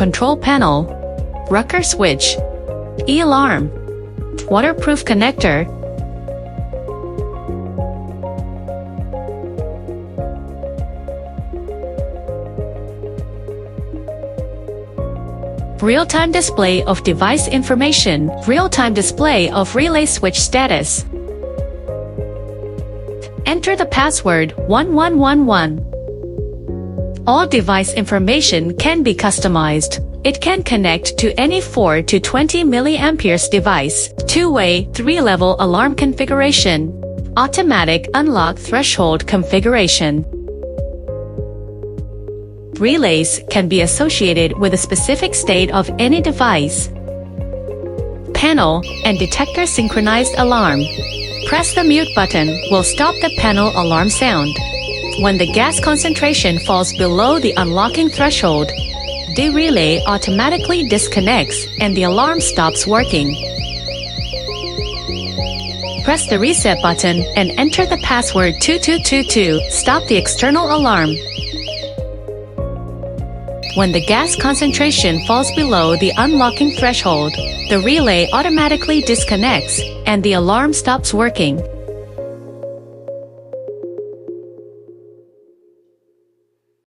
control panel, rocker switch, e-alarm, waterproof connector, real-time display of device information, real-time display of relay switch status. Enter the password 1111. All device information can be customized. It can connect to any 4 to 20 mA device, two-way, 3-level alarm configuration, automatic unlock threshold configuration. Relays can be associated with a specific state of any device. Panel and detector synchronized alarm. Press the mute button will stop the panel alarm sound. When the gas concentration falls below the unlocking threshold, the relay automatically disconnects and the alarm stops working. Press the reset button and enter the password 2222. Stop the external alarm. When the gas concentration falls below the unlocking threshold, the relay automatically disconnects and the alarm stops working.